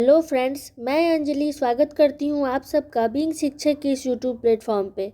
Hello friends, मैं अंजलि स्वागत करती हूँ आप सबका बीइंग शिक्षक के इस यूट्यूब प्लेटफॉर्म पे।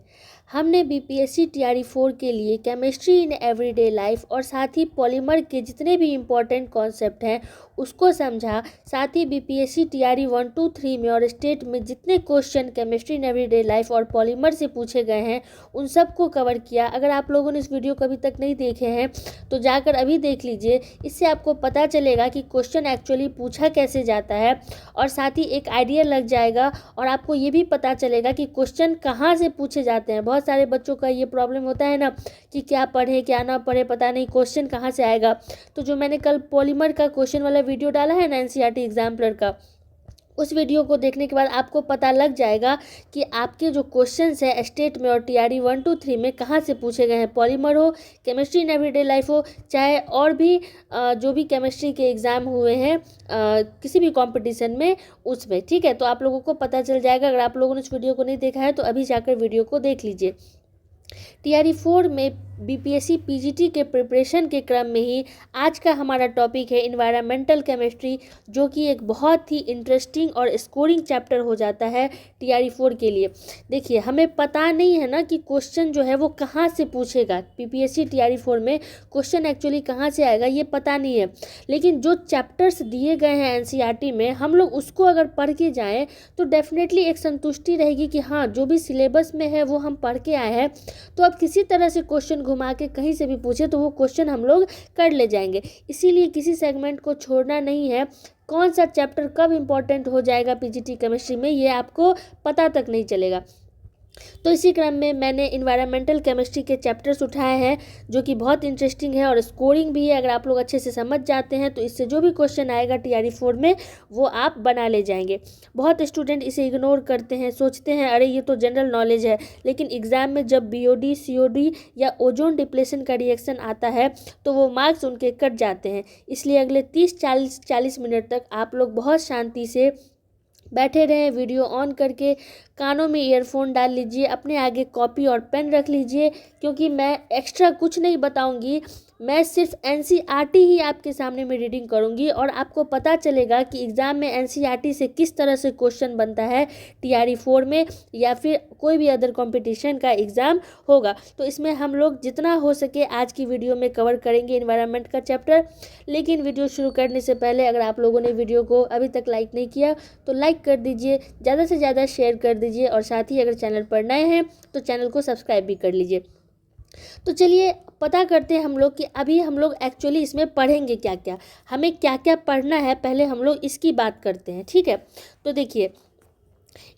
हमने बीपीएससी टीआरई 4 के लिए केमिस्ट्री इन एवरीडे लाइफ और साथ ही पॉलीमर के जितने भी इम्पोर्टेंट कॉन्सेप्ट हैं उसको समझा। साथ ही बीपीएससी टीआरई 1, 2, 3 में और स्टेट में जितने question chemistry in everyday life और पॉलीमर से पूछे गए हैं उन सबको कवर किया। अगर आप लोगों ने इस वीडियो को अभी तक नहीं देखे हैं तो जाकर अभी देख लीजिए। इससे आपको पता चलेगा कि क्वेश्चन एक्चुअली पूछा कैसे जाता है और साथ ही एक आइडिया लग जाएगा और आपको ये भी पता चलेगा कि क्वेश्चन कहाँ से पूछे जाते हैं। बहुत सारे बच्चों का ये प्रॉब्लम होता है ना कि क्या पढ़े क्या ना पढ़े, पता नहीं क्वेश्चन कहाँ से आएगा। तो जो मैंने कल पॉलीमर का क्वेश्चन वाला वीडियो डाला है ना एनसीईआरटी एग्जाम्पलर का, उस वीडियो को देखने के बाद आपको पता लग जाएगा कि आपके जो क्वेश्चंस है स्टेट में और टीआरई 1, 2, 3 में कहाँ से पूछे गए हैं। पॉलीमर हो, केमिस्ट्री इन एवरीडे लाइफ हो, चाहे और भी जो भी केमिस्ट्री के एग्ज़ाम हुए हैं किसी भी कंपटीशन में उसमें। ठीक है, तो आप लोगों को पता चल जाएगा। अगर आप लोगों ने इस वीडियो को नहीं देखा है तो अभी जाकर वीडियो को देख लीजिए। टीआरई 4 में बीपीएससी पीजीटी के प्रिपरेशन के क्रम में ही आज का हमारा टॉपिक है इन्वायरमेंटल केमिस्ट्री, जो कि एक बहुत ही इंटरेस्टिंग और स्कोरिंग चैप्टर हो जाता है टीआरई 4 के लिए। देखिए, हमें पता नहीं है ना कि क्वेश्चन जो है वो कहाँ से पूछेगा। बीपीएससी टीआरई 4 में क्वेश्चन एक्चुअली कहाँ से आएगा ये पता नहीं है, लेकिन जो चैप्टर्स दिए गए हैं एनसीईआरटी में हम लोग उसको अगर पढ़ के जाएँ तो डेफिनेटली एक संतुष्टि रहेगी कि हाँ, जो भी सिलेबस में है वो हम पढ़ के आए हैं। तो अब किसी तरह से क्वेश्चन घुमा के कहीं से भी पूछे तो वो क्वेश्चन हम लोग कर ले जाएंगे। इसीलिए किसी सेगमेंट को छोड़ना नहीं है। कौन सा चैप्टर कब इम्पोर्टेंट हो जाएगा पीजीटी केमिस्ट्री में ये आपको पता तक नहीं चलेगा। तो इसी क्रम में मैंने इन्वायरमेंटल केमिस्ट्री के चैप्टर्स उठाए हैं जो कि बहुत इंटरेस्टिंग है और स्कोरिंग भी है। अगर आप लोग अच्छे से समझ जाते हैं तो इससे जो भी क्वेश्चन आएगा टीआरई 4 में वो आप बना ले जाएंगे। बहुत स्टूडेंट इसे इग्नोर करते हैं, सोचते हैं अरे ये तो जनरल नॉलेज है, लेकिन एग्जाम में जब बीओडी, सीओडी या ओजोन डिप्लेशन का रिएक्शन आता है तो वो मार्क्स उनके कट जाते हैं। इसलिए अगले 30-40 मिनट तक आप लोग बहुत शांति से बैठे रहें, वीडियो ऑन करके कानों में ईयरफोन डाल लीजिए, अपने आगे कॉपी और पेन रख लीजिए, क्योंकि मैं एक्स्ट्रा कुछ नहीं बताऊंगी। मैं सिर्फ एनसीईआरटी ही आपके सामने में रीडिंग करूंगी और आपको पता चलेगा कि एग्ज़ाम में एनसीईआरटी से किस तरह से क्वेश्चन बनता है टीआरई 4 में या फिर कोई भी अदर कंपटीशन का एग्ज़ाम होगा। तो इसमें हम लोग जितना हो सके आज की वीडियो में कवर करेंगे एनवायरनमेंट का चैप्टर। लेकिन वीडियो शुरू करने से पहले अगर आप लोगों ने वीडियो को अभी तक लाइक नहीं किया तो लाइक कर दीजिए, ज़्यादा से ज़्यादा शेयर कर दीजिए और साथ ही अगर चैनल पर नए हैं तो चैनल को सब्सक्राइब भी कर लीजिए। तो चलिए पता करते हैं हम लोग कि अभी हम लोग एक्चुअली इसमें पढ़ेंगे क्या क्या, हमें क्या क्या पढ़ना है। पहले हम लोग इसकी बात करते हैं, ठीक है। तो देखिए,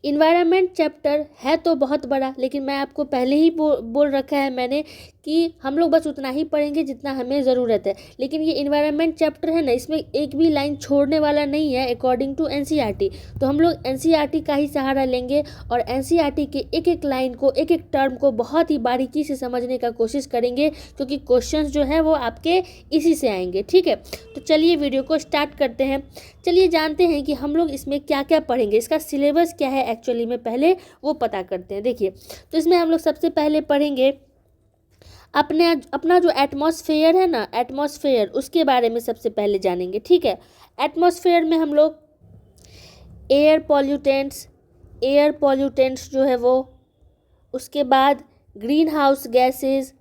इन्वायरमेंट चैप्टर है तो बहुत बड़ा, लेकिन मैं आपको पहले ही बोल रखा है मैंने कि हम लोग बस उतना ही पढ़ेंगे जितना हमें ज़रूरत है। लेकिन ये इन्वायरमेंट चैप्टर है ना, इसमें एक भी लाइन छोड़ने वाला नहीं है अकॉर्डिंग टू एनसीईआरटी। तो हम लोग एनसीईआरटी का ही सहारा लेंगे और एनसीईआरटी के एक एक लाइन को, एक एक टर्म को बहुत ही बारीकी से समझने का कोशिश करेंगे, क्योंकि क्वेश्चंस जो हैं वो आपके इसी से आएंगे, ठीक है। तो चलिए वीडियो को स्टार्ट करते हैं। चलिए जानते हैं कि हम लोग इसमें क्या क्या पढ़ेंगे, इसका सिलेबस क्या है एक्चुअली में, पहले वो पता करते हैं। देखिए, तो इसमें हम लोग सबसे पहले पढ़ेंगे अपना जो एटमॉस्फेयर है ना, एटमॉस्फेयर, उसके बारे में सबसे पहले जानेंगे, ठीक है। एटमॉस्फेयर में हम लोग एयर पॉल्यूटेंट्स जो है वो, उसके बाद ग्रीन हाउस गैसेज,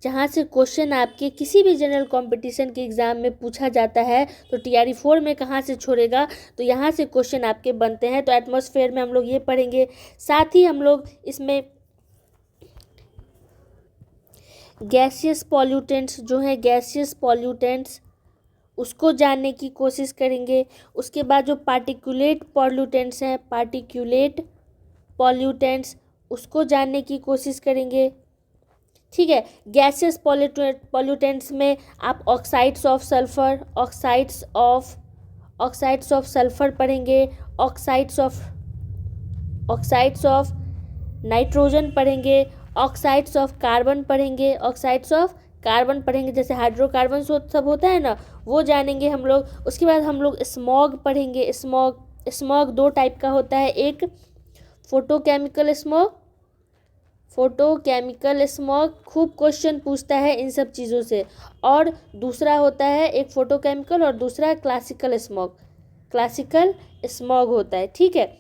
जहाँ से क्वेश्चन आपके किसी भी जनरल कंपटीशन के एग्ज़ाम में पूछा जाता है तो टीआरई 4 में कहाँ से छोड़ेगा, तो यहाँ से क्वेश्चन आपके बनते हैं। तो एटमॉस्फेयर में हम लोग ये पढ़ेंगे। साथ ही हम लोग इसमें गैसियस पॉल्यूटेंट्स जो हैं, गैसियस पॉल्यूटेंट्स उसको जानने की कोशिश करेंगे। उसके बाद जो पार्टिकुलेट पॉल्यूटेंट्स हैं, पार्टिकुलेट पॉल्यूटेंट्स उसको जानने की कोशिश करेंगे, ठीक है। गैसियस पॉल्यूटेंट्स में आप ऑक्साइड्स ऑफ सल्फर पढ़ेंगे, ऑक्साइड्स ऑफ नाइट्रोजन पढ़ेंगे, ऑक्साइड्स ऑफ कार्बन पढ़ेंगे, जैसे हाइड्रोकार्बन सब होता है ना, वो जानेंगे हम लोग। उसके बाद हम लोग स्मॉग पढ़ेंगे। स्मॉग दो टाइप का होता है, एक फोटोकेमिकल स्मॉग खूब क्वेश्चन पूछता है इन सब चीज़ों से, और दूसरा होता है एक फोटोकेमिकल और दूसरा क्लासिकल स्मॉग। क्लासिकल स्मॉग होता है, ठीक है।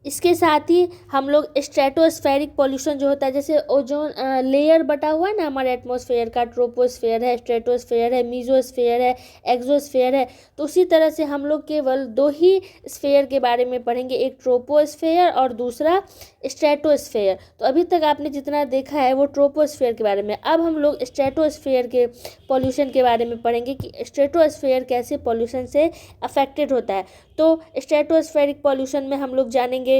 इसके साथ ही हम लोग स्ट्रेटोस्फेरिक पॉल्यूशन जो होता है, जैसे ओजोन लेयर बटा हुआ है ना हमारे एटमॉस्फेयर का, ट्रोपोस्फेयर है, स्ट्रेटोस्फेयर है, मीजोस्फेयर है, एक्सोस्फेयर है। तो उसी तरह से हम लोग केवल दो ही स्फेयर के बारे में पढ़ेंगे, एक ट्रोपोस्फेयर और दूसरा स्ट्रेटोस्फेयर। तो अभी तक आपने जितना देखा है वो ट्रोपोस्फेयर के बारे में। अब हम लोग स्ट्रेटोस्फेयर के पॉल्यूशन के बारे में पढ़ेंगे कि स्ट्रेटोस्फेयर कैसे पॉल्यूशन से अफेक्टेड होता है। तो स्ट्रेटोस्फेरिक पॉल्यूशन में हम लोग जानेंगे,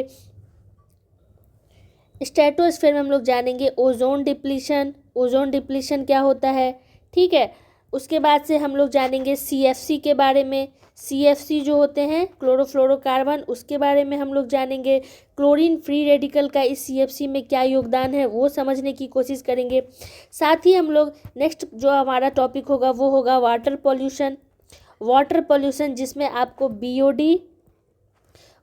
स्ट्रेटोस्फेयर में हम लोग जानेंगे ओजोन डिप्लीशन, ओजोन डिप्लीशन क्या होता है, ठीक है। उसके बाद से हम लोग जानेंगे सीएफसी के बारे में, सीएफसी जो होते हैं क्लोरोफ्लोरोकार्बन, उसके बारे में हम लोग जानेंगे। क्लोरीन फ्री रेडिकल का इस सीएफसी में क्या योगदान है वो समझने की कोशिश करेंगे। साथ ही हम लोग नेक्स्ट जो हमारा टॉपिक होगा वो होगा वाटर पॉल्यूशन, वाटर पॉल्यूशन जिसमें आपको बीओडी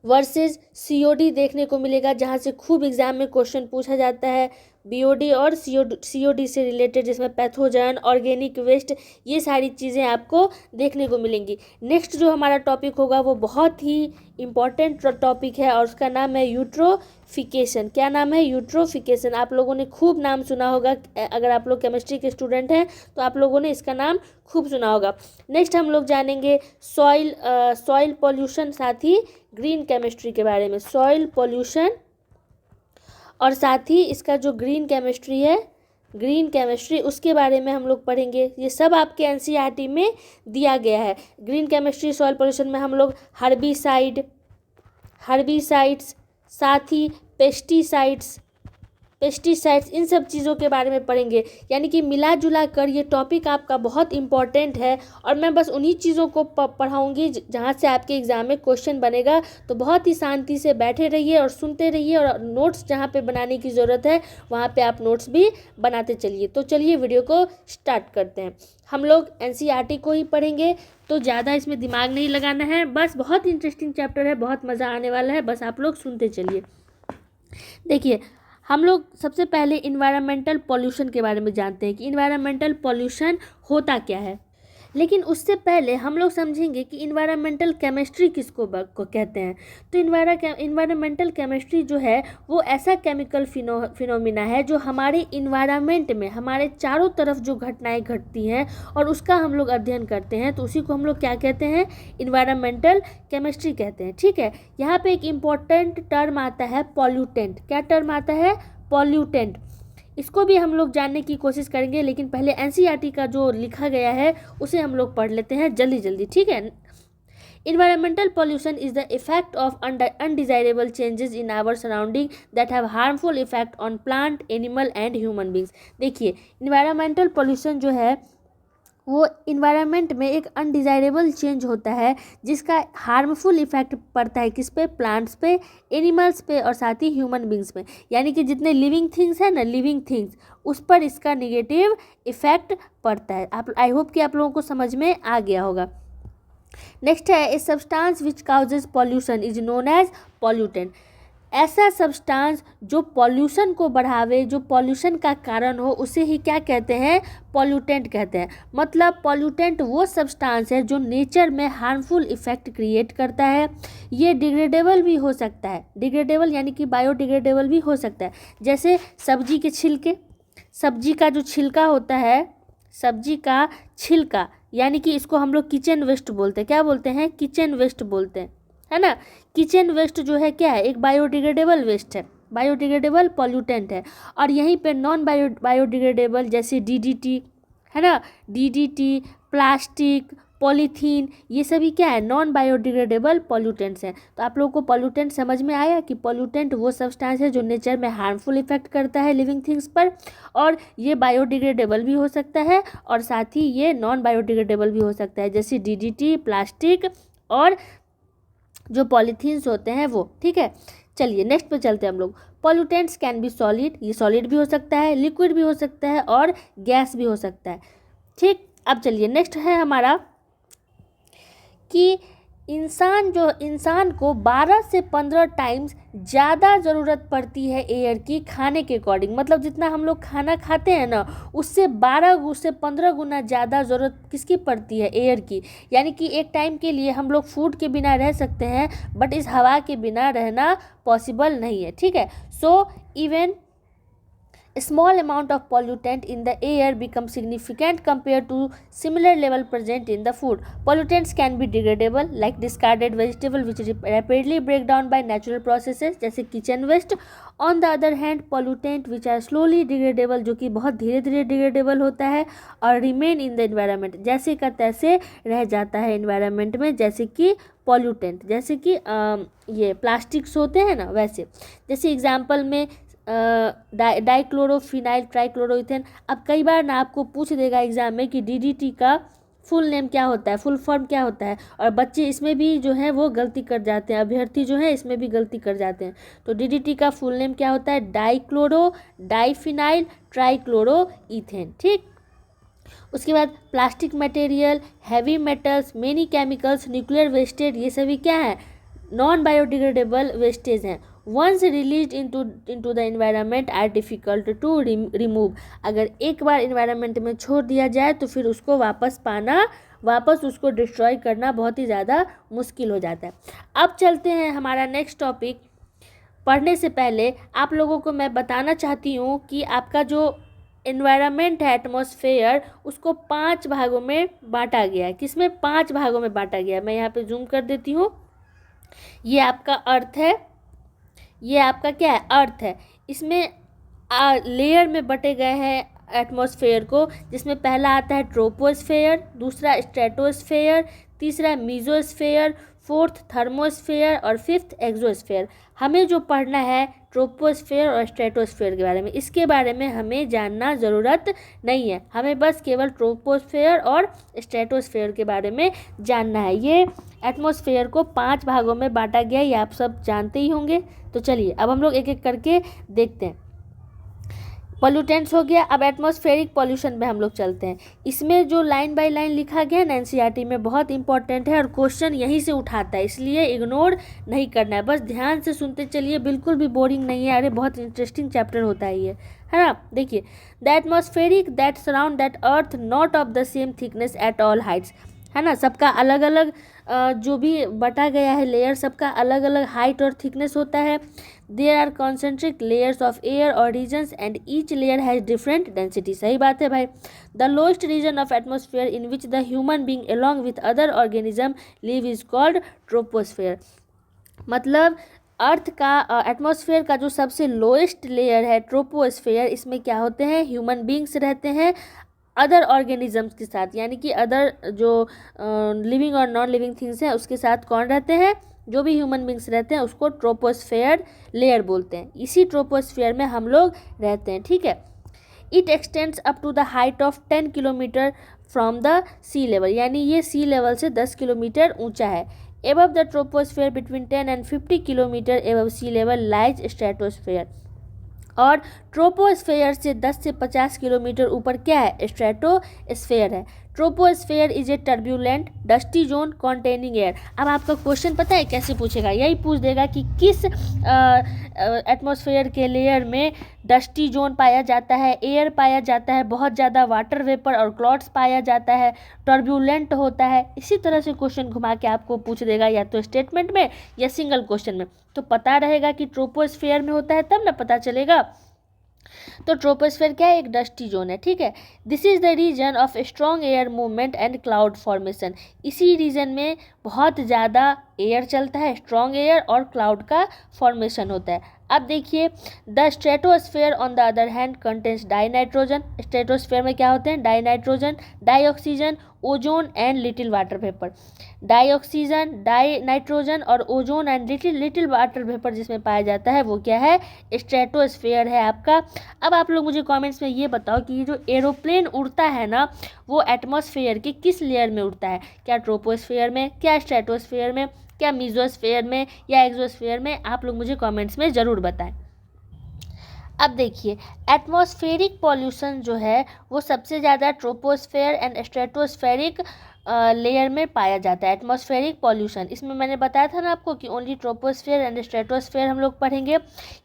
वर्सेस सीओडी देखने को मिलेगा, जहाँ से खूब एग्जाम में क्वेश्चन पूछा जाता है बीओडी और सीओडी से रिलेटेड, जिसमें पैथोजन, ऑर्गेनिक वेस्ट, ये सारी चीज़ें आपको देखने को मिलेंगी। नेक्स्ट जो हमारा टॉपिक होगा वो बहुत ही इम्पॉर्टेंट टॉपिक है और उसका नाम है यूट्रोफिकेशन। क्या नाम है? यूट्रोफिकेशन। आप लोगों ने खूब नाम सुना होगा, अगर आप लोग केमिस्ट्री के स्टूडेंट हैं तो आप लोगों ने इसका नाम खूब सुना होगा। नेक्स्ट हम लोग जानेंगे सॉइल पॉल्यूशन, साथ ही ग्रीन केमिस्ट्री के बारे में, सॉइल पॉल्यूशन और साथ ही इसका जो ग्रीन केमिस्ट्री है, ग्रीन केमिस्ट्री, उसके बारे में हम लोग पढ़ेंगे। ये सब आपके एनसीईआरटी में दिया गया है। ग्रीन केमिस्ट्री सॉइल पोल्यूशन में हम लोग हर्बिसाइड्स, साथ ही पेस्टिसाइड्स, इन सब चीज़ों के बारे में पढ़ेंगे। यानी कि मिला जुला कर ये टॉपिक आपका बहुत इम्पॉर्टेंट है और मैं बस उन्हीं चीज़ों को पढ़ाऊँगी जहाँ से आपके एग्ज़ाम में क्वेश्चन बनेगा। तो बहुत ही शांति से बैठे रहिए और सुनते रहिए, और नोट्स जहाँ पे बनाने की ज़रूरत है वहाँ पे आप नोट्स भी बनाते चलिए। तो चलिए वीडियो को स्टार्ट करते हैं। हम लोग एनसीईआरटी को ही पढ़ेंगे, तो ज़्यादा इसमें दिमाग नहीं लगाना है, बस बहुत इंटरेस्टिंग चैप्टर है, बहुत मज़ा आने वाला है, बस आप लोग सुनते चलिए। देखिए, हम लोग सबसे पहले इन्वायरमेंटल पॉल्यूशन के बारे में जानते हैं कि इन्वायरमेंटल पॉल्यूशन होता क्या है। लेकिन उससे पहले हम लोग समझेंगे कि इन्वायरमेंटल केमिस्ट्री किसको कहते हैं। तो इन्वायरमेंटल केमिस्ट्री जो है वो ऐसा केमिकल फिनोमिना है जो हमारे इन्वायरमेंट में, हमारे चारों तरफ जो घटनाएं घटती हैं और उसका हम लोग अध्ययन करते हैं, तो उसी को हम लोग क्या कहते हैं? इन्वायरमेंटल केमिस्ट्री कहते हैं, ठीक है। यहाँ पे एक इम्पॉर्टेंट टर्म आता है पॉल्यूटेंट। क्या टर्म आता है? पॉल्यूटेंट। इसको भी हम लोग जानने की कोशिश करेंगे, लेकिन पहले एनसीईआरटी का जो लिखा गया है उसे हम लोग पढ़ लेते हैं जल्दी जल्दी, ठीक है। Environmental pollution is the effect of undesirable changes in our surrounding that have harmful effect on plant, animal and human beings। देखिए, environmental pollution जो है वो इन्वायरमेंट में एक अनडिज़ायरेबल चेंज होता है जिसका हार्मफुल इफेक्ट पड़ता है किस पे? प्लांट्स पे, एनिमल्स पे और साथ ही ह्यूमन बींग्स पे। यानी कि जितने लिविंग थिंग्स हैं ना, लिविंग थिंग्स, उस पर इसका निगेटिव इफेक्ट पड़ता है। आई होप कि आप लोगों को समझ में आ गया होगा। नेक्स्ट है, a substance which causes pollution is known as pollutant. ऐसा सब्सटेंस जो पॉल्यूशन को बढ़ावे, जो पॉल्यूशन का कारण हो, उसे ही क्या कहते हैं? पॉल्यूटेंट कहते हैं। मतलब पॉल्यूटेंट वो सब्सटेंस है जो नेचर में हार्मफुल इफेक्ट क्रिएट करता है। ये डिग्रेडेबल भी हो सकता है, डिग्रेडेबल यानी कि बायोडिग्रेडेबल भी हो सकता है। जैसे सब्जी के छिलके, सब्जी का जो छिलका होता है, सब्जी का छिलका, यानी कि इसको हम लोग किचन वेस्ट बोलते हैं। क्या बोलते हैं? किचन वेस्ट बोलते हैं, है ना। किचन वेस्ट जो है क्या है? एक बायोडिग्रेडेबल वेस्ट है, बायोडिग्रेडेबल पॉल्यूटेंट है। और यहीं पे नॉन बायोडिग्रेडेबल जैसे डीडीटी, है ना, डीडीटी, प्लास्टिक, पॉलीथीन, ये सभी क्या है? नॉन बायोडिग्रेडेबल पॉल्यूटेंट्स हैं। तो आप लोगों को पॉल्यूटेंट समझ में आया कि पॉल्यूटेंट वो सब्सटेंस है जो नेचर में हार्मफुल इफेक्ट करता है लिविंग थिंग्स पर, और ये बायोडिग्रेडेबल भी हो सकता है और साथ ही ये नॉन बायोडिग्रेडेबल भी हो सकता है, जैसे डीडीटी, प्लास्टिक और जो पॉलीथीन्स होते हैं वो, ठीक है। चलिए नेक्स्ट पे चलते हैं हम लोग। पॉल्यूटेंट्स कैन बी सॉलिड, ये सॉलिड भी हो सकता है, लिक्विड भी हो सकता है और गैस भी हो सकता है, ठीक। अब चलिए नेक्स्ट है हमारा कि इंसान को 12 से 15 टाइम्स ज़्यादा ज़रूरत पड़ती है एयर की खाने के अकॉर्डिंग। मतलब जितना हम लोग खाना खाते हैं ना, उससे 15 गुना ज़्यादा ज़रूरत किसकी पड़ती है? एयर की। यानी कि एक टाइम के लिए हम लोग फूड के बिना रह सकते हैं, बट इस हवा के बिना रहना पॉसिबल नहीं है। ठीक है, so even a small amount of pollutant in the air becomes significant compared to similar level present in the food. Pollutants can be degradable like discarded vegetable which rapidly break down by natural processes जैसे kitchen waste. On the other hand, pollutant which are slowly degradable जो कि बहुत धीरे धीरे degradable होता है और remain in the environment जैसे का तैसे रह जाता है environment में, जैसे कि pollutant, जैसे कि ये प्लास्टिक्स होते हैं ना वैसे। जैसे एग्जाम्पल में डाइक्लोरोफिनाइल ट्राइक्लोरोइथेन। अब कई बार ना आपको पूछ देगा एग्जाम में कि डीडीटी का फुल नेम क्या होता है, फुल फॉर्म क्या होता है, और बच्चे इसमें भी जो है वो गलती कर जाते हैं, अभ्यर्थी जो है इसमें भी गलती कर जाते हैं। तो डीडीटी का फुल नेम क्या होता है? Dichloro diphenyl trichloroethane. ठीक, उसके बाद plastic material, heavy metals, many chemicals, nuclear wastage, ये सभी क्या है? नॉन बायोडिग्रेडेबल वेस्टेज हैं। Once release into the environment are difficult to remove. अगर एक बार एनवायरनमेंट में छोड़ दिया जाए तो फिर उसको वापस उसको डिस्ट्रॉय करना बहुत ही ज़्यादा मुश्किल हो जाता है। अब चलते हैं हमारा नेक्स्ट टॉपिक। पढ़ने से पहले आप लोगों को मैं बताना चाहती हूँ कि आपका जो एनवायरनमेंट है, एटमॉस्फेयर, उसको 5 भागों में बांटा गया है। किसमें? 5 भागों में बांटा गया है। मैं यहाँ पे जूम कर देती हूँ। ये आपका अर्थ है, ये आपका क्या है? अर्थ है। इसमें लेयर में बटे गए हैं एटमॉस्फेयर को, जिसमें पहला आता है ट्रोपोस्फेयर, दूसरा स्ट्रेटोस्फेयर, तीसरा मीजोस्फेयर, फोर्थ थर्मोस्फेयर और फिफ्थ एक्सोस्फेयर। हमें जो पढ़ना है ट्रोपोस्फेयर और स्ट्रेटोस्फेयर के बारे में, इसके बारे में हमें जानना ज़रूरत नहीं है। हमें बस केवल ट्रोपोस्फेयर और स्ट्रेटोस्फेयर के बारे में जानना है। ये एटमॉस्फेयर को 5 भागों में बांटा गया, ये आप सब जानते ही होंगे। तो चलिए अब हम लोग एक एक करके देखते हैं। पॉल्यूटेंट्स हो गया। अब एटमॉस्फेरिक पॉल्यूशन में हम लोग चलते हैं। इसमें जो लाइन बाय लाइन लिखा गया ना एनसीईआरटी में, बहुत इंपॉर्टेंट है और क्वेश्चन यहीं से उठाता है, इसलिए इग्नोर नहीं करना है, बस ध्यान से सुनते चलिए, बिल्कुल भी बोरिंग नहीं है। अरे बहुत इंटरेस्टिंग चैप्टर होता है ये, है ना। देखिए, the atmospheric that surround that earth not of the same thickness at all Heights, है ना। सबका अलग अलग जो भी बटा गया है लेयर, सबका अलग अलग हाइट और थिकनेस होता है। There are concentric layers of air और regions and each layer has different density. सही बात है भाई। The lowest region of atmosphere in which the human being along with other organism live is called troposphere. मतलब earth का atmosphere का जो सबसे लोएस्ट लेयर है ट्रोपोस्फेयर, इसमें क्या होते हैं? ह्यूमन बींग्स रहते हैं अदर ऑर्गेनिजम्स के साथ, यानी कि अदर जो लिविंग और नॉन लिविंग थिंग्स हैं उसके साथ कौन रहते हैं? जो भी ह्यूमन बींग्स रहते हैं उसको ट्रोपोस्फेयर लेयर बोलते हैं। इसी ट्रोपोस्फेयर में हम लोग रहते हैं। ठीक है, it extends up to the height of 10 kilometre from the sea level, यानी ये सी लेवल से 10 किलोमीटर ऊंचा है। Above the troposphere between 10 and 50 kilometre above sea level lies stratosphere. और ट्रोपोस्फेयर से 10 से 50 किलोमीटर ऊपर क्या है? स्ट्रेटोस्फेयर है। Troposphere is a turbulent dusty zone containing air. अब आपका क्वेश्चन पता है कैसे पूछेगा? यही पूछ देगा कि किस एटमॉस्फेयर के लेयर में डस्टी जोन पाया जाता है, एयर पाया जाता है, बहुत ज़्यादा वाटर वेपर और क्लाउड्स पाया जाता है, टर्ब्यूलेंट होता है। इसी तरह से क्वेश्चन घुमा के आपको पूछ देगा, या तो स्टेटमेंट में या सिंगल क्वेश्चन में। तो पता रहेगा कि ट्रोपोस्फेयर में होता है, तब ना पता चलेगा। तो ट्रोपोस्फेयर क्या है? एक डस्टी जोन है। ठीक है, this is the region of strong air movement and cloud formation. इसी रीजन में बहुत ज़्यादा एयर चलता है, स्ट्रॉन्ग एयर और क्लाउड का फॉर्मेशन होता है। अब देखिए, the stratosphere on the other hand contains dinitrogen. Stratosphere में क्या होते हैं? Dinitrogen, dioxygen, ozone and little water vapour. Dioxygen, die nitrogen और ozone and little water vapour जिसमें पाया जाता है वो क्या है? स्ट्रेटोस्फेयर है आपका। अब आप लोग मुझे कमेंट्स में ये बताओ कि ये जो एरोप्लेन उड़ता है ना, वो एटमॉस्फेयर के किस लेयर में उड़ता है? क्या ट्रोपोस्फेयर में, क्या स्ट्रेटोस्फेयर में, क्या मीजोस्फेयर में या एक्सोस्फेयर में? आप लोग मुझे कमेंट्स में ज़रूर बताएं। अब देखिए, एटमॉस्फेरिक पॉल्यूशन जो है वो सबसे ज़्यादा ट्रोपोस्फेयर एंड स्ट्रेटोस्फेरिक लेयर में पाया जाता है। एटमॉस्फेरिक पॉल्यूशन, इसमें मैंने बताया था ना आपको कि ओनली ट्रोपोस्फेयर एंड स्ट्रेटोस्फेयर हम लोग पढ़ेंगे।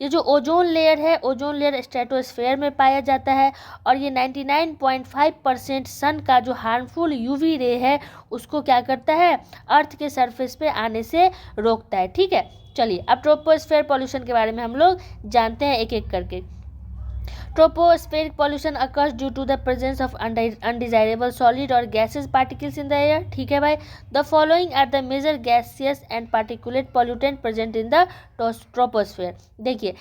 ये जो ओजोन लेयर है, ओजोन लेयर स्ट्रेटोस्फेयर में पाया जाता है और ये 99.5% सन का जो हार्मफुल यूवी रे है उसको क्या करता है, अर्थ के सरफेस पे आने से रोकता है। ठीक है, चलिए अब ट्रोपोस्फेयर पॉल्यूशन के बारे में हम लोग जानते हैं एक एक करके। Tropospheric pollution occurs due to the presence of undesirable solid or gaseous particles in the air. ठीक है भाई, the following are the major gaseous and particulate pollutant present in the troposphere. देखिए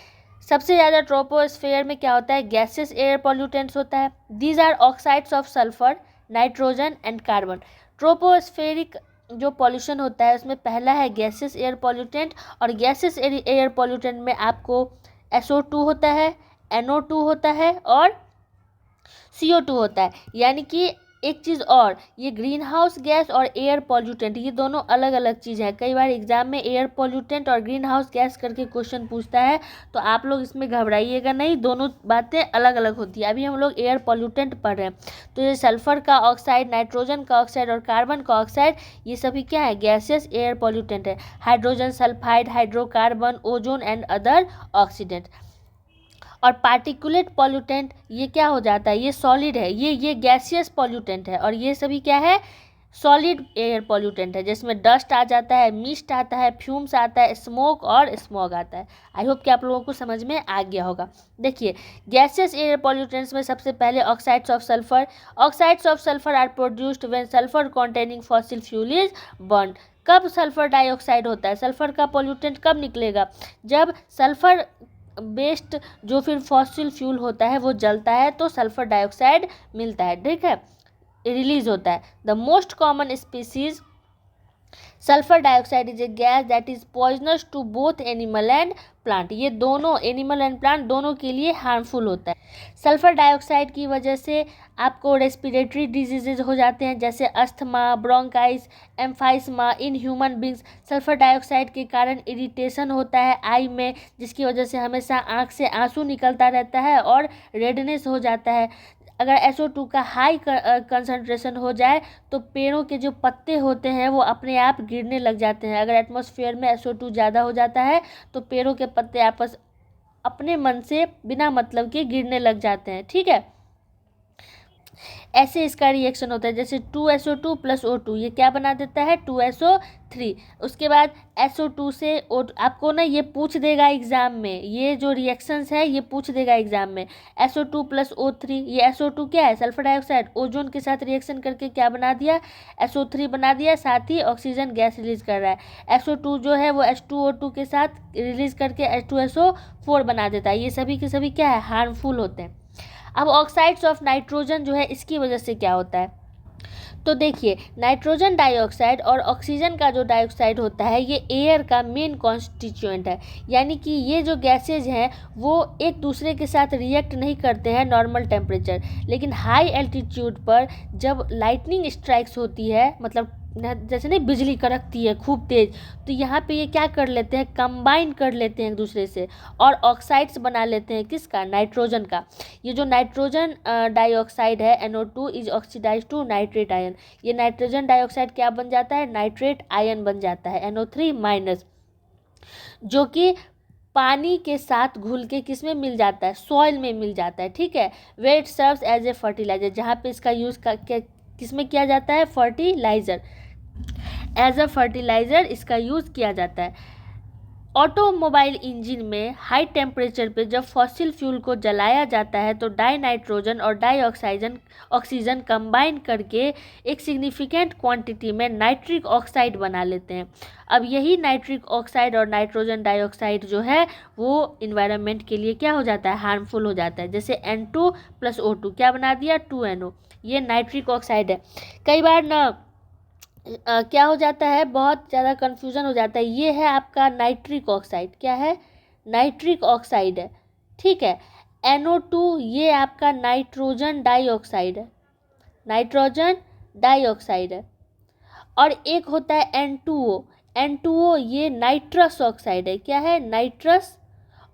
सबसे ज़्यादा ट्रोपोस्फेयर में क्या होता है, गैसेस एयर पॉल्यूटेंट्स होता है। These are oxides of sulphur, nitrogen and carbon. Tropospheric जो पॉल्यूशन होता है उसमें पहला है गैसेस एयर पॉल्यूटेंट, और गैसेस एयर पॉल्यूटेंट में आपको SO2 होता है, NO2 होता है और CO2 होता है। यानी कि एक चीज़ और, ये ग्रीन हाउस गैस और एयर पॉल्यूटेंट ये दोनों अलग अलग चीज़ है। कई बार एग्जाम में एयर पॉल्यूटेंट और ग्रीन हाउस गैस करके क्वेश्चन पूछता है, तो आप लोग इसमें घबराइएगा नहीं, दोनों बातें अलग अलग होती है। अभी हम लोग एयर पॉल्यूटेंट पढ़ रहे हैं, तो ये सल्फर का ऑक्साइड, नाइट्रोजन का ऑक्साइड और कार्बन का ऑक्साइड ये सभी क्या है, गैसेस एयर पॉल्यूटेंट है। Hydrogen sulphide, hydrocarbon, ozone and other oxidant. और पार्टिकुलेट पॉल्यूटेंट ये क्या हो जाता है, ये सॉलिड है, ये गैसियस पॉल्यूटेंट है, और ये सभी क्या है, सॉलिड एयर पॉल्यूटेंट है, जिसमें डस्ट आ जाता है, मिस्ट आता है, फ्यूम्स आता है, स्मोक और स्मॉग आता है। आई होप कि आप लोगों को समझ में आ गया होगा। देखिए गैसियस एयर पॉल्यूटेंट्स में सबसे पहले oxides of sulphur. Oxides of sulphur are produced when sulphur containing fossil fuel is burn. कब सल्फर डाइऑक्साइड होता है, सल्फर का पॉल्यूटेंट कब निकलेगा, जब सल्फर बेस्ड जो फिर फॉसिल फ्यूल होता है वो जलता है तो सल्फर डाइऑक्साइड मिलता है, ठीक है, रिलीज होता है। The most common species sulphur dioxide is a gas that is poisonous to both animal and plant. ये दोनों एनिमल एंड प्लांट दोनों के लिए हार्मफुल होता है। सल्फर डाइऑक्साइड की वजह से आपको रेस्पिरेटरी डिजीजेज हो जाते हैं, जैसे asthma, bronchitis, emphysema in human beings. Sulphur dioxide के कारण इरिटेशन होता है आई में, जिसकी वजह से हमेशा आँख से आंसू निकलता रहता है और रेडनेस हो जाता है। अगर SO2 का हाई कंसंट्रेशन हो जाए तो पेड़ों के जो पत्ते होते हैं वो अपने आप गिरने लग जाते हैं। अगर एटमॉस्फेयर में SO2 ज़्यादा हो जाता है तो पेड़ों के पत्ते अपने मन से बिना मतलब के गिरने लग जाते हैं, ठीक है। ऐसे इसका रिएक्शन होता है, जैसे 2SO2 + O2 ये क्या बना देता है, 2SO3। उसके बाद SO2 से आपको ना ये पूछ देगा एग्जाम में, ये जो रिएक्शंस है ये पूछ देगा एग्जाम में। SO2 + O3, ये SO2 क्या है, सल्फर डाइऑक्साइड, ओजोन के साथ रिएक्शन करके क्या बना दिया, SO3 बना दिया, साथ ही ऑक्सीजन गैस रिलीज कर रहा है। SO2 जो है वो H2O2 के साथ रिलीज करके H2SO4 बना देता है। ये सभी के सभी क्या है, हार्मफुल होते हैं। अब ऑक्साइड्स ऑफ नाइट्रोजन जो है इसकी वजह से क्या होता है, तो देखिए नाइट्रोजन डाइऑक्साइड और ऑक्सीजन का जो डाइऑक्साइड होता है ये एयर का मेन कॉन्स्टिट्यूएंट है। यानी कि ये जो गैसेज हैं वो एक दूसरे के साथ रिएक्ट नहीं करते हैं नॉर्मल टेम्परेचर, लेकिन हाई एल्टीट्यूड पर जब लाइटनिंग स्ट्राइक्स होती है, मतलब जैसे नहीं बिजली कड़कती है खूब तेज, तो यहाँ पे ये क्या कर लेते हैं, कंबाइन कर लेते हैं एक दूसरे से और ऑक्साइड्स बना लेते हैं, किसका, नाइट्रोजन का। ये जो नाइट्रोजन डाइऑक्साइड है NO2 is oxidise to nitrate ion. ये नाइट्रोजन डाइऑक्साइड क्या बन जाता है, नाइट्रेट आयन बन जाता है NO3-, जो कि पानी के साथ घुल के किस में मिल जाता है, सॉइल में मिल जाता है, ठीक है। Where it serves as a fertiliser, जहाँ पे इसका यूज़ किस में किया जाता है, फर्टिलाइजर, एज अ फर्टिलाइज़र इसका यूज़ किया जाता है। ऑटोमोबाइल इंजन में हाई टेम्परेचर पे जब फॉसिल फ्यूल को जलाया जाता है तो डाई नाइट्रोजन और डाई ऑक्सीजन कंबाइन करके एक सिग्निफिकेंट क्वांटिटी में नाइट्रिक ऑक्साइड बना लेते हैं। अब यही नाइट्रिक ऑक्साइड और नाइट्रोजन डाइऑक्साइड जो है वो इन्वायरमेंट के लिए क्या हो जाता है, हार्मफुल हो जाता है। जैसे N2 + O2 क्या बना दिया, 2NO, ये नाइट्रिक ऑक्साइड है। कई बार ना क्या हो जाता है, बहुत ज़्यादा कन्फ्यूज़न हो जाता है। ये है आपका नाइट्रिक ऑक्साइड, क्या है, नाइट्रिक ऑक्साइड है, ठीक है। NO2 ये आपका नाइट्रोजन डाइऑक्साइड है, नाइट्रोजन डाइऑक्साइड है। और एक होता है N2O, N2O ये नाइट्रस ऑक्साइड है, क्या है, नाइट्रस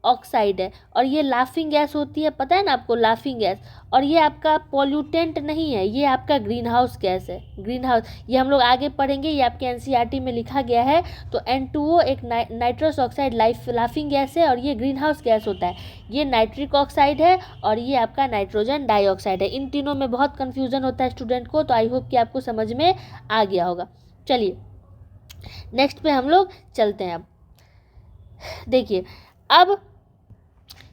ऑक्साइड है और ये लाफिंग गैस होती है, पता है ना आपको, लाफिंग गैस। और ये आपका पॉल्यूटेंट नहीं है, ये आपका ग्रीन हाउस गैस है। ग्रीन हाउस ये हम लोग आगे पढ़ेंगे, ये आपके एनसीईआरटी में लिखा गया है। तो N2O एक नाइट्रस ऑक्साइड लाफिंग गैस है और ये ग्रीन हाउस गैस होता है। ये नाइट्रिक ऑक्साइड है और ये आपका नाइट्रोजन डाइऑक्साइड है। इन तीनों में बहुत कन्फ्यूज़न होता है स्टूडेंट को, तो आई होप कि आपको समझ में आ गया होगा। चलिए नेक्स्ट पे हम लोग चलते हैं। अब देखिए, अब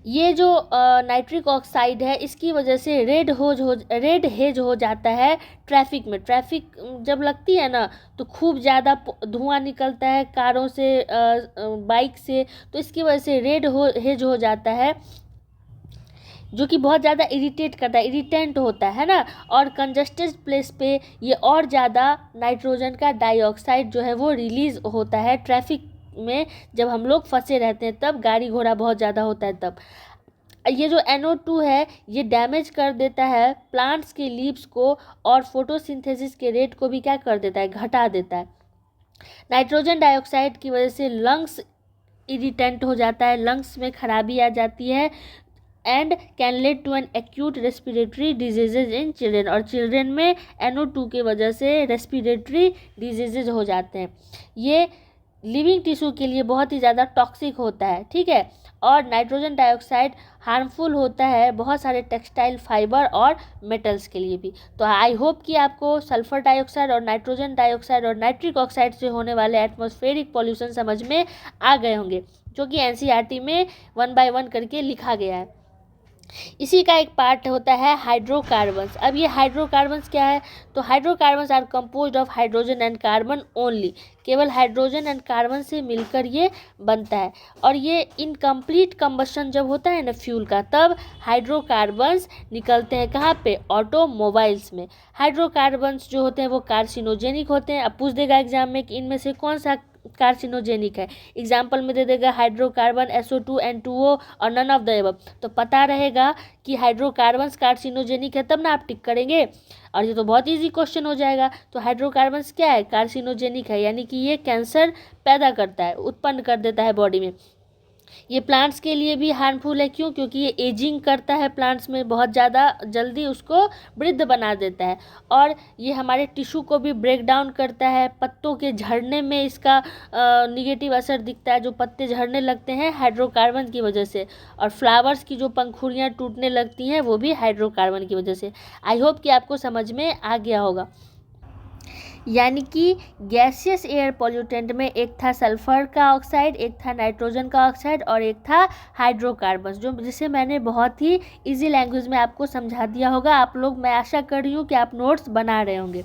ये जो नाइट्रिक ऑक्साइड है, इसकी वजह से रेड हेज हो जाता है ट्रैफिक में। ट्रैफिक जब लगती है ना तो खूब ज़्यादा धुआं निकलता है कारों से, बाइक से, तो इसकी वजह से हेज हो जाता है, जो कि बहुत ज़्यादा इरिटेट करता है, इरिटेंट होता है ना। और कंजस्टेड प्लेस पे ये और ज़्यादा नाइट्रोजन का डाइऑक्साइड जो है वो रिलीज़ होता है ट्रैफिक में, जब हम लोग फंसे रहते हैं तब, गाड़ी घोड़ा बहुत ज़्यादा होता है तब। ये जो NO2 है ये डैमेज कर देता है प्लांट्स के लीव्स को और फोटोसिंथेसिस के रेट को भी क्या कर देता है, घटा देता है। नाइट्रोजन डाइऑक्साइड की वजह से लंग्स इरिटेंट हो जाता है, लंग्स में खराबी आ जाती है and can lead to an acute respiratory diseases in children. और चिल्ड्रेन में NO2 की वजह से रेस्पिरेटरी डिजीजेज हो जाते हैं। ये लिविंग टिश्यू के लिए बहुत ही ज़्यादा टॉक्सिक होता है, ठीक है। और नाइट्रोजन डाइऑक्साइड हार्मफुल होता है बहुत सारे टेक्सटाइल फाइबर और मेटल्स के लिए भी। तो आई होप कि आपको सल्फर डाइऑक्साइड और नाइट्रोजन डाइऑक्साइड और नाइट्रिक ऑक्साइड से होने वाले एटमॉस्फेरिक पॉल्यूशन समझ में आ गए होंगे, जो कि एनसीईआरटी में 1 by 1 करके लिखा गया है। इसी का एक पार्ट होता है हाइड्रोकार्बन्स। अब ये हाइड्रोकार्बन्स क्या है, तो hydrocarbons are composed of hydrogen and carbon only. केवल हाइड्रोजन एंड कार्बन से मिलकर ये बनता है। और ये इनकम्प्लीट कंबशन जब होता है ना फ्यूल का, तब हाइड्रोकार्बन्स निकलते हैं कहाँ पे, ऑटोमोबाइल्स में। हाइड्रोकार्बन्स जो होते हैं वो कार्सिनोजेनिक होते हैं। अब पूछ देगा एग्जाम में कि इनमें से कौन सा कार्सिनोजेनिक है, एग्जाम्पल में दे देगा हाइड्रोकार्बन, SO2, N2O और नन ऑफ द एबव। तो पता रहेगा कि हाइड्रोकार्बन्स कार्सिनोजेनिक है, तब ना आप टिक करेंगे। और ये तो बहुत इजी क्वेश्चन हो जाएगा। तो हाइड्रोकार्बन्स क्या है, कार्सिनोजेनिक है, यानी कि ये कैंसर पैदा करता है, उत्पन्न कर देता है बॉडी में। ये प्लांट्स के लिए भी हार्मफुल है, क्यों, क्योंकि ये एजिंग करता है प्लांट्स में, बहुत ज़्यादा जल्दी उसको वृद्ध बना देता है। और ये हमारे टिश्यू को भी ब्रेक डाउन करता है। पत्तों के झड़ने में इसका निगेटिव असर दिखता है, जो पत्ते झड़ने लगते हैं हाइड्रोकार्बन की वजह से। और फ्लावर्स की जो पंखुड़ियाँ टूटने लगती हैं वो भी हाइड्रोकार्बन की वजह से। आई होप कि आपको समझ में आ गया होगा। यानी कि गैसियस एयर पॉल्यूटेंट में एक था सल्फर का ऑक्साइड, एक था नाइट्रोजन का ऑक्साइड और एक था हाइड्रोकार्बन्स, जिसे मैंने बहुत ही इजी लैंग्वेज में आपको समझा दिया होगा। आप लोग, मैं आशा कर रही हूँ कि आप नोट्स बना रहे होंगे।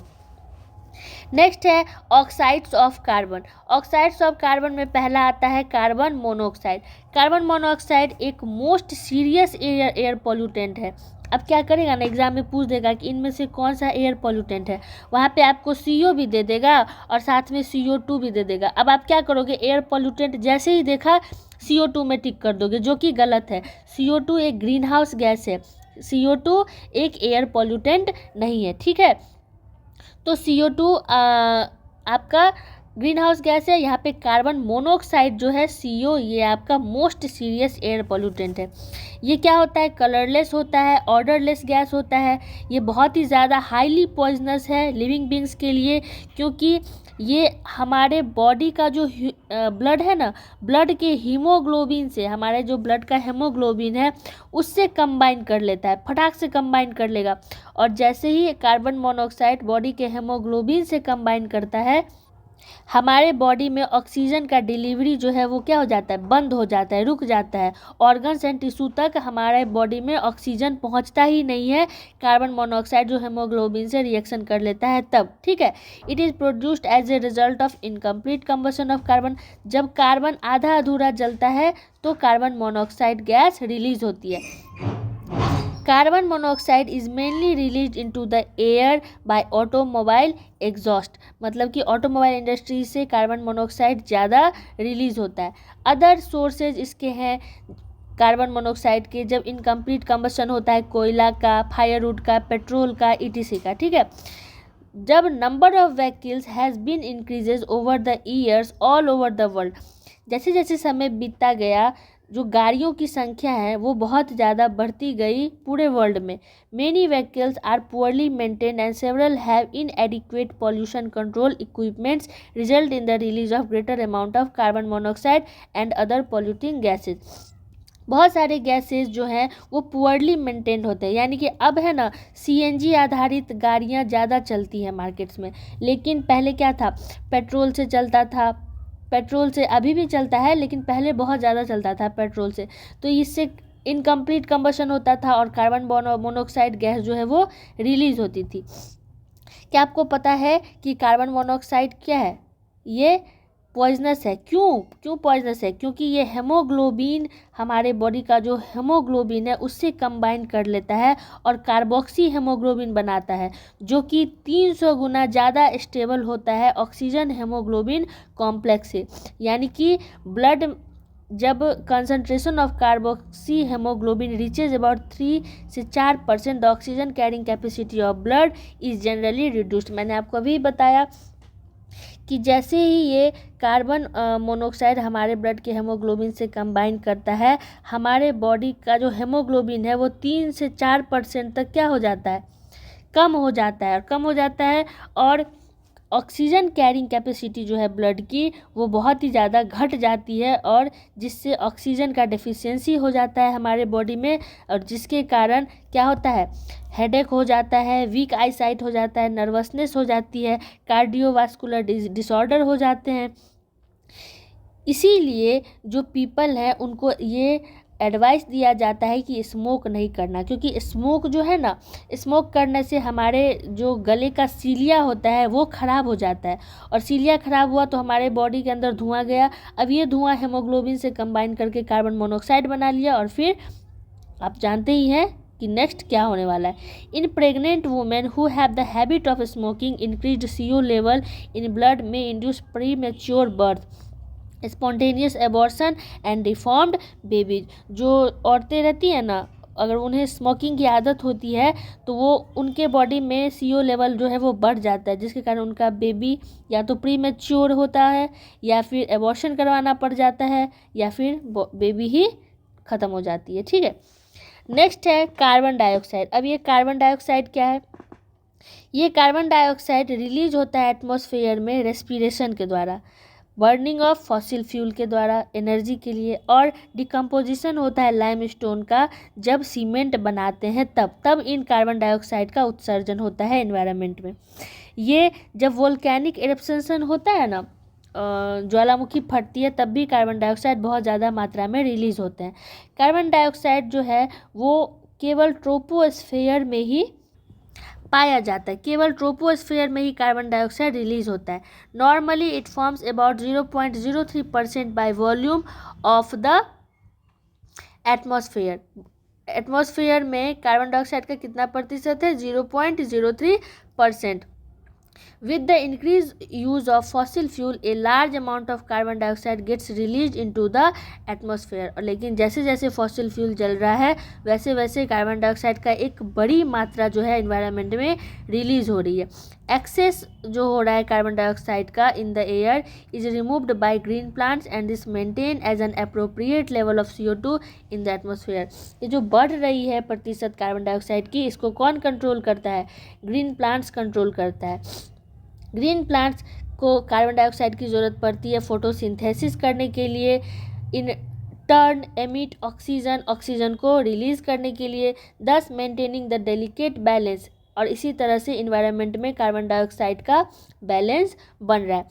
नेक्स्ट है oxides of carbon. Oxides of carbon में पहला आता है कार्बन मोनोऑक्साइड। कार्बन मोनोऑक्साइड एक मोस्ट सीरियस एयर पॉल्यूटेंट है। अब क्या करेगा ना, एग्जाम में पूछ देगा कि इनमें से कौन सा एयर पॉल्यूटेंट है, वहाँ पे आपको CO भी दे देगा और साथ में CO2 भी दे देगा। अब आप क्या करोगे, एयर पॉल्यूटेंट जैसे ही देखा CO2 में टिक कर दोगे, जो कि गलत है। CO2 एक ग्रीन हाउस गैस है, CO2 एक एयर पॉल्यूटेंट नहीं है, ठीक है। तो CO2 आपका ग्रीन हाउस गैस है। यहाँ पे कार्बन मोनोऑक्साइड जो है CO, ये आपका मोस्ट सीरियस एयर पॉल्यूटेंट है। ये क्या होता है, कलरलेस होता है, ऑर्डरलेस गैस होता है। ये बहुत ही ज़्यादा हाईली पॉइजनस है लिविंग बींग्स के लिए, क्योंकि ये हमारे बॉडी का जो ब्लड है ना, ब्लड के हीमोग्लोबिन से, हमारे जो ब्लड का हेमोग्लोबिन है उससे कंबाइन कर लेता है, फटाक से कंबाइन कर लेगा। और जैसे ही कार्बन मोनोऑक्साइड बॉडी के हेमोग्लोबिन से कंबाइन करता है, हमारे बॉडी में ऑक्सीजन का डिलीवरी जो है वो क्या हो जाता है, बंद हो जाता है, रुक जाता है। ऑर्गन्स एंड टिश्यू तक हमारे बॉडी में ऑक्सीजन पहुंचता ही नहीं है, कार्बन मोनोऑक्साइड जो हेमोग्लोबिन से रिएक्शन कर लेता है तब, ठीक है। It is produced as a result of incomplete combustion of carbon. जब कार्बन आधा अधूरा जलता है तो कार्बन मोनोऑक्साइड गैस रिलीज होती है। Carbon monoxide is mainly release into the air by automobile exhaust, मतलब कि ऑटोमोबाइल इंडस्ट्री से कार्बन मोनोऑक्साइड ज़्यादा रिलीज होता है। अदर सोर्सेज इसके हैं कार्बन मोनोऑक्साइड के, जब इनकम्प्लीट कंबशन होता है कोयला का, फायरवुड का, पेट्रोल का, ETC का, ठीक है। जब number of vehicles has been increases over the years all over the world, जैसे जैसे समय बीतता गया, जो गाड़ियों की संख्या है वो बहुत ज़्यादा बढ़ती गई पूरे वर्ल्ड में। Many vehicles are poorly maintained and several have inadequate pollution control equipments result in the release of greater amount of carbon monoxide and other polluting gases. बहुत सारे गैसेस जो हैं वो पुअरली मेंटेन्ड होते हैं, यानी कि अब है ना सीएनजी आधारित गाड़ियां ज़्यादा चलती हैं मार्केट्स में। लेकिन पहले क्या था, पेट्रोल से चलता था, पेट्रोल से अभी भी चलता है लेकिन पहले बहुत ज़्यादा चलता था पेट्रोल से, तो इससे इनकम्प्लीट कंबशन होता था और कार्बन मोनोऑक्साइड गैस जो है वो रिलीज होती थी। क्या आपको पता है कि कार्बन मोनोऑक्साइड क्या है? ये पॉइजनस है। क्यों पॉइजनस है? क्योंकि ये हेमोग्लोबिन, हमारे बॉडी का जो हेमोग्लोबिन है उससे कंबाइन कर लेता है और कार्बोक्सी हेमोग्लोबिन बनाता है, जो कि 300 गुना ज़्यादा स्टेबल होता है ऑक्सीजन हेमोग्लोबिन कॉम्प्लेक्स से। यानी कि ब्लड जब concentration of carboxy haemoglobin reaches about 3 से 4% the oxygen carrying capacity of blood is generally reduced. मैंने आपको अभी बताया कि जैसे ही ये कार्बन मोनोऑक्साइड हमारे ब्लड के हेमोग्लोबिन से कंबाइन करता है, हमारे बॉडी का जो हेमोग्लोबिन है वो 3 से 4% तक क्या हो जाता है, कम हो जाता है और ऑक्सीजन कैरिंग कैपेसिटी जो है ब्लड की वो बहुत ही ज़्यादा घट जाती है, और जिससे ऑक्सीजन का डेफिशिएंसी हो जाता है हमारे बॉडी में, और जिसके कारण क्या होता है, हेडेक हो जाता है, वीक आई साइट हो जाता है, नर्वसनेस हो जाती है, कार्डियोवास्कुलर डिसऑर्डर हो जाते हैं। इसीलिए जो पीपल है उनको ये एडवाइस दिया जाता है कि स्मोक नहीं करना, क्योंकि स्मोक जो है ना, स्मोक करने से हमारे जो गले का सीलिया होता है वो ख़राब हो जाता है, और सीलिया ख़राब हुआ तो हमारे बॉडी के अंदर धुआं गया। अब ये धुआं हेमोग्लोबिन से कंबाइन करके कार्बन मोनोऑक्साइड बना लिया, और फिर आप जानते ही हैं कि नेक्स्ट क्या होने वाला है। In pregnant women who have the habit of smoking increased CO level in blood में induce premature birth, spontaneous abortion and deformed babies. जो औरतें रहती हैं ना, अगर उन्हें स्मोकिंग की आदत होती है तो वो उनके बॉडी में CO लेवल जो है वो बढ़ जाता है, जिसके कारण उनका बेबी या तो प्री मैच्योर होता है, या फिर एबॉर्शन करवाना पड़ जाता है, या फिर बेबी ही ख़त्म हो जाती है। ठीक है, नेक्स्ट है कार्बन डाइऑक्साइड। अब ये कार्बन डाइऑक्साइड क्या है? ये कार्बन डाइऑक्साइड रिलीज होता है एटमॉस्फेयर में रेस्पिरेशन के द्वारा, बर्निंग ऑफ फॉसिल फ्यूल के द्वारा एनर्जी के लिए, और डिकम्पोजिशन होता है लाइमस्टोन का जब सीमेंट बनाते हैं तब इन कार्बन डाइऑक्साइड का उत्सर्जन होता है एनवायरनमेंट में। ये जब वोल्केनिक इरप्शन होता है ना, ज्वालामुखी फटती है, तब भी कार्बन डाइऑक्साइड बहुत ज़्यादा मात्रा में रिलीज होते हैं। कार्बन डाइऑक्साइड जो है वो केवल ट्रोपोस्फेयर में ही पाया जाता है, केवल ट्रोपोस्फेयर में ही कार्बन डाइऑक्साइड रिलीज होता है। Normally it forms about 0.03% by volume of the atmosphere. Atmosphere में कार्बन डाइऑक्साइड का कितना प्रतिशत है? 0.03%। With the increased use of fossil fuel, a large amount of carbon dioxide gets released into the atmosphere। और लेकिन जैसे जैसे फॉसिल फ्यूल जल रहा है वैसे वैसे कार्बन डाइऑक्साइड का एक बड़ी मात्रा जो है एनवायरनमेंट में रिलीज हो रही है। एक्सेस जो हो रहा है कार्बन डाइऑक्साइड का in the air is removed by green plants and is maintain as an appropriate level of CO2 in the atmosphere. ये जो बढ़ रही है प्रतिशत कार्बन डाइऑक्साइड की, इसको कौन कंट्रोल करता है? ग्रीन प्लांट्स कंट्रोल करता है। ग्रीन प्लांट्स को कार्बन डाइऑक्साइड की ज़रूरत पड़ती है फोटोसिंथेसिस करने के लिए, इन टर्न एमिट ऑक्सीजन को रिलीज़ करने के लिए, दस मेंटेनिंग द डेलिकेट बैलेंस। और इसी तरह से इन्वायरमेंट में कार्बन डाइऑक्साइड का बैलेंस बन रहा है।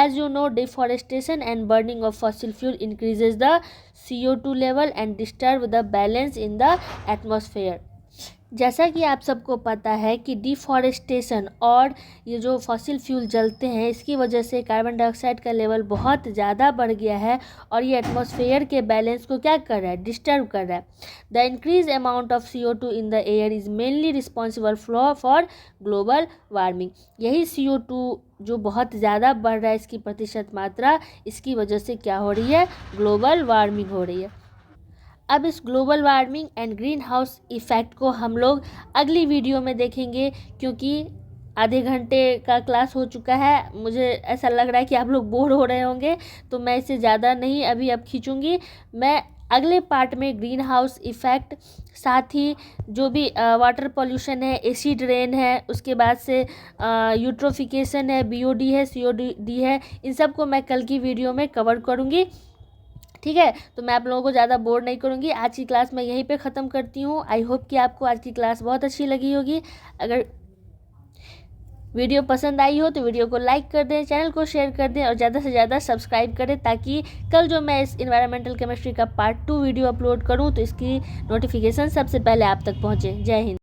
As you know, deforestation and burning of fossil fuel increases the CO2 level and disturb the balance in the atmosphere. जैसा कि आप सबको पता है कि डिफॉरेस्टेशन और ये जो फॉसिल फ्यूल जलते हैं इसकी वजह से कार्बन डाइऑक्साइड का लेवल बहुत ज़्यादा बढ़ गया है, और ये एटमॉस्फेयर के बैलेंस को क्या कर रहा है? डिस्टर्ब कर रहा है। The increase amount of CO2 in the air is mainly responsible for global warming. यही CO2 जो बहुत ज़्यादा बढ़ रहा है, इसकी प्रतिशत मात्रा, इसकी वजह से क्या हो रही है? ग्लोबल वार्मिंग हो रही है। अब इस global warming and green house effect को हम लोग अगली वीडियो में देखेंगे, क्योंकि आधे घंटे का क्लास हो चुका है। मुझे ऐसा लग रहा है कि आप लोग बोर हो रहे होंगे, तो मैं इसे ज़्यादा नहीं अभी अब खींचूँगी। मैं अगले पार्ट में ग्रीन हाउस इफ़ेक्ट, साथ ही जो भी वाटर पॉल्यूशन है, एसिड रेन है, उसके बाद से यूट्रोफिकेशन है, बीओडी है, सीओडी है, इन सब को मैं कल की वीडियो में कवर करूँगी। ठीक है, तो मैं आप लोगों को ज़्यादा बोर नहीं करूँगी। आज की क्लास मैं यहीं पे ख़त्म करती हूँ। आई होप कि आपको आज की क्लास बहुत अच्छी लगी होगी। अगर वीडियो पसंद आई हो तो वीडियो को लाइक कर दें, चैनल को शेयर कर दें और ज़्यादा से ज़्यादा सब्सक्राइब करें, ताकि कल जो मैं इस इन्वायरमेंटल केमिस्ट्री का पार्ट 2 वीडियो अपलोड करूँ तो इसकी नोटिफिकेशन सबसे पहले आप तक पहुँचे। जय हिंद।